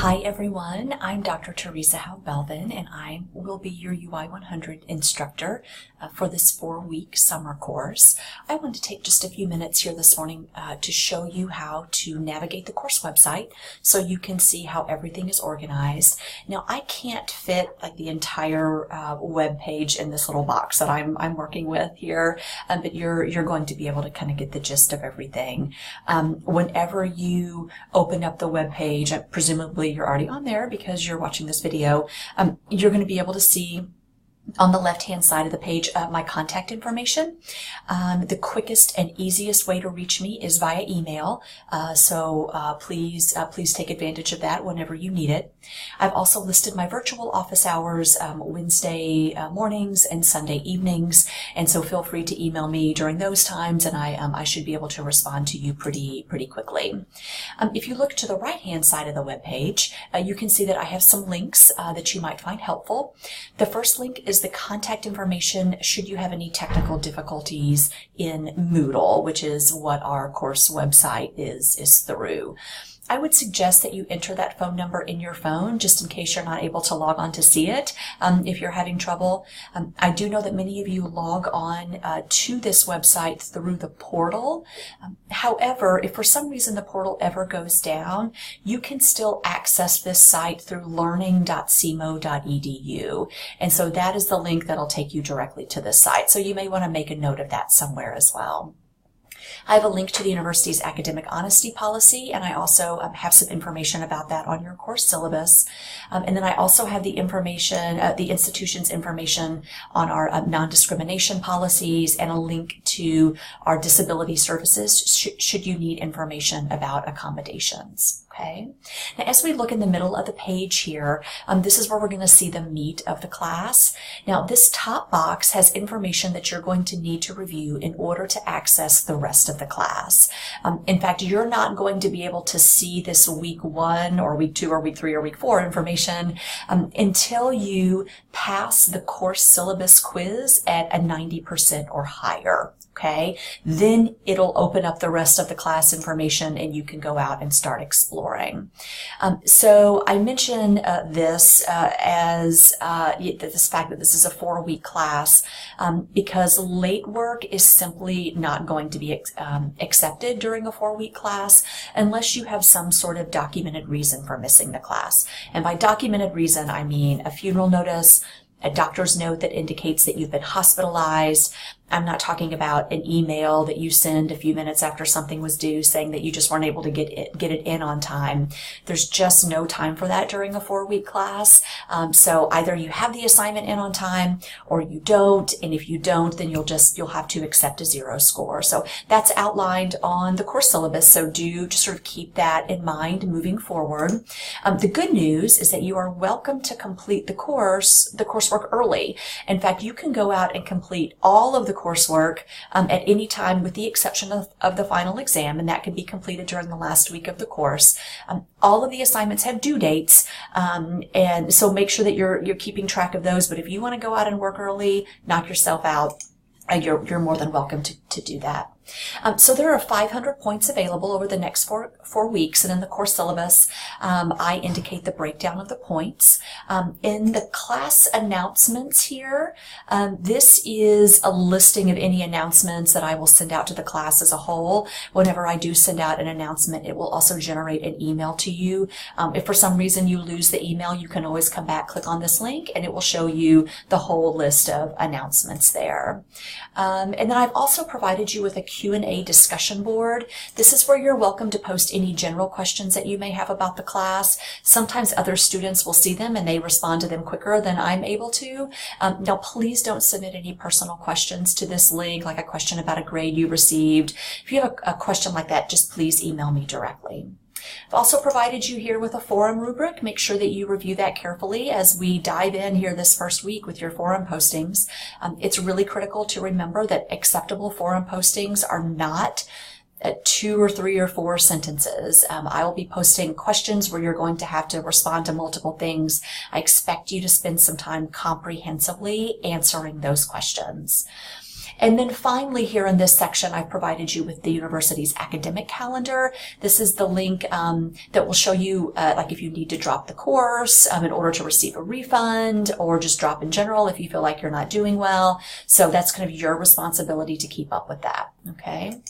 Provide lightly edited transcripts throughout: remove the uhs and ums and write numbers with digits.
Hi everyone, I'm Dr. Teresa Howe-Belvin and I will be your UI 100 instructor for this 4-week summer course. I want to take just a few minutes here this morning to show you how to navigate the course website so you can see how everything is organized. Now I can't fit like the entire web page in this little box that I'm working with here, but you're going to be able to kind of get the gist of everything. Whenever you open up the web page, presumably you're already on there because you're watching this video, you're going to be able to see on the left-hand side of the page my contact information. The quickest and easiest way to reach me is via email, so please take advantage of that whenever you need it. I've also listed my virtual office hours Wednesday mornings and Sunday evenings, and so feel free to email me during those times, and I should be able to respond to you pretty quickly. If you look to the right-hand side of the web page, you can see that I have some links that you might find helpful. The first link is the contact information should you have any technical difficulties in Moodle, which is what our course website is through. I would suggest that you enter that phone number in your phone just in case you're not able to log on to see it if you're having trouble. I do know that many of you log on to this website through the portal. However, if for some reason the portal ever goes down, you can still access this site through learning.cmo.edu. And so that is the link that'll take you directly to this site. So you may want to make a note of that somewhere as well. I have a link to the university's academic honesty policy, and I also have some information about that on your course syllabus. And then I also have the information, the institution's information on our non-discrimination policies and a link to our disability services should you need information about accommodations. Okay. Now, as we look in the middle of the page here, this is where we're going to see the meat of the class. Now, this top box has information that you're going to need to review in order to access the rest of the class. In fact, you're not going to be able to see this week 1 or week 2 or week 3 or week 4 information until you pass the course syllabus quiz at a 90% or higher. Okay, then it'll open up the rest of the class information and you can go out and start exploring. So I mention this as this fact that this is a 4-week class because late work is simply not going to be accepted during a 4-week class unless you have some sort of documented reason for missing the class. And by documented reason, I mean a funeral notice, a doctor's note that indicates that you've been hospitalized. I'm not talking about an email that you send a few minutes after something was due saying that you just weren't able to get it in on time. There's just no time for that during a 4-week class. So either you have the assignment in on time or you don't. And if you don't, then you'll have to accept a 0 score. So that's outlined on the course syllabus. So do just sort of keep that in mind moving forward. The good news is that you are welcome to complete the coursework early. In fact, you can go out and complete all of the coursework at any time with the exception of the final exam, and that can be completed during the last week of the course. All of the assignments have due dates, and so make sure that you're keeping track of those. But if you want to go out and work early, knock yourself out, you're more than welcome to do that. So there are 500 points available over the next four weeks, and in the course syllabus, I indicate the breakdown of the points. In the class announcements here, this is a listing of any announcements that I will send out to the class as a whole. Whenever I do send out an announcement, it will also generate an email to you. If for some reason you lose the email, you can always come back, click on this link, and it will show you the whole list of announcements there. And then I've also provided you with a Q&A discussion board. This is where you're welcome to post any general questions that you may have about the class. Sometimes other students will see them and they respond to them quicker than I'm able to. Now, please don't submit any personal questions to this link, like a question about a grade you received. If you have a question like that, just please email me directly. I've also provided you here with a forum rubric. Make sure that you review that carefully as we dive in here this first week with your forum postings. It's really critical to remember that acceptable forum postings are not 2 or 3 or 4 sentences. I will be posting questions where you're going to have to respond to multiple things. I expect you to spend some time comprehensively answering those questions. And then finally here in this section, I've provided you with the university's academic calendar. This is the link that will show you like if you need to drop the course in order to receive a refund, or just drop in general if you feel like you're not doing well. So that's kind of your responsibility to keep up with that, okay?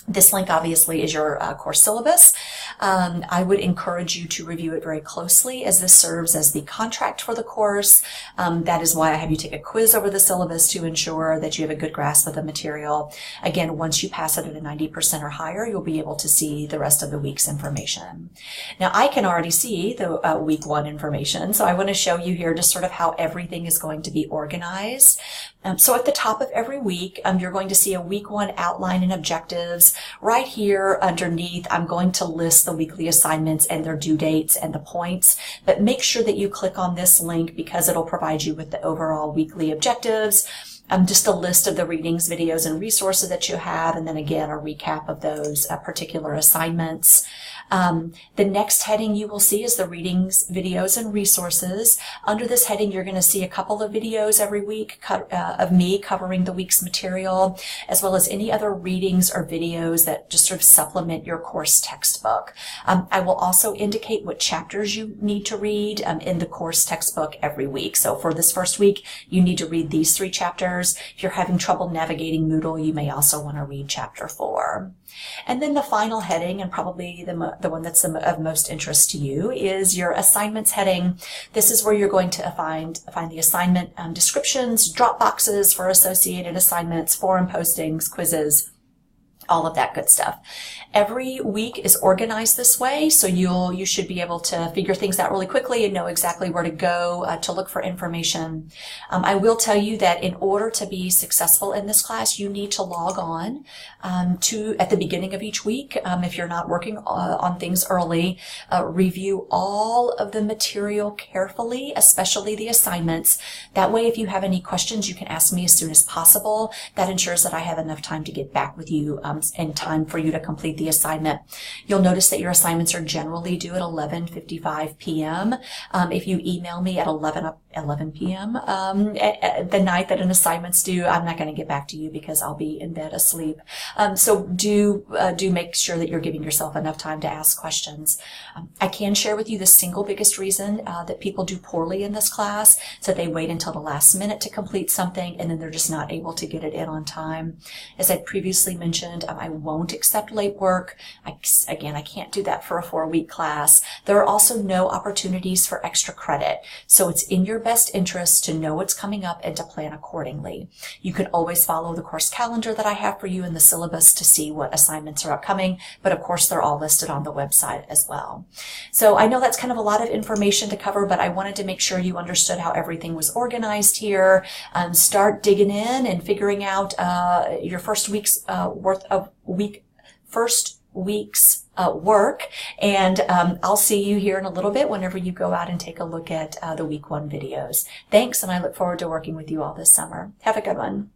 This link obviously is your course syllabus. I would encourage you to review it very closely, as this serves as the contract for the course. That is why I have you take a quiz over the syllabus to ensure that you have a good grasp of the material. Again, once you pass it at a 90% or higher, you'll be able to see the rest of the week's information. Now, I can already see the week 1 information, so I want to show you here just sort of how everything is going to be organized. So at the top of every week, you're going to see a week 1 outline and objectives. Right here underneath, I'm going to list the weekly assignments and their due dates and the points, but make sure that you click on this link because it'll provide you with the overall weekly objectives, just a list of the readings, videos, and resources that you have, and then again, a recap of those particular assignments. The next heading you will see is the readings, videos, and resources. Under this heading, you're going to see a couple of videos every week of me covering the week's material, as well as any other readings or videos that just sort of supplement your course textbook. I will also indicate what chapters you need to read in the course textbook every week. So for this first week, you need to read these 3 chapters. If you're having trouble navigating Moodle, you may also want to read chapter 4. And then the final heading, and probably the one that's of most interest to you, is your assignments heading. This is where you're going to find the assignment descriptions, drop boxes for associated assignments, forum postings, quizzes, all of that good stuff. Every week is organized this way, so you should be able to figure things out really quickly and know exactly where to go to look for information. I will tell you that in order to be successful in this class, you need to log on at the beginning of each week. If you're not working on things early, review all of the material carefully, especially the assignments. That way, if you have any questions, you can ask me as soon as possible. That ensures that I have enough time to get back with you in time for you to complete the assignment. You'll notice that your assignments are generally due at 11:55 p.m. If you email me at 11 p.m. The night that an assignment's due, I'm not going to get back to you because I'll be in bed asleep. So do make sure that you're giving yourself enough time to ask questions. I can share with you the single biggest reason that people do poorly in this class, so they wait until the last minute to complete something and then they're just not able to get it in on time. As I previously mentioned, I won't accept late work. I can't do that for a 4-week class. There are also no opportunities for extra credit, so it's in your best interest to know what's coming up and to plan accordingly. You can always follow the course calendar that I have for you in the syllabus to see what assignments are upcoming, but of course they're all listed on the website as well. So I know that's kind of a lot of information to cover, but I wanted to make sure you understood how everything was organized here. Start digging in and figuring out your first week's work, and I'll see you here in a little bit whenever you go out and take a look at the week 1 videos. Thanks, and I look forward to working with you all this summer. Have a good one.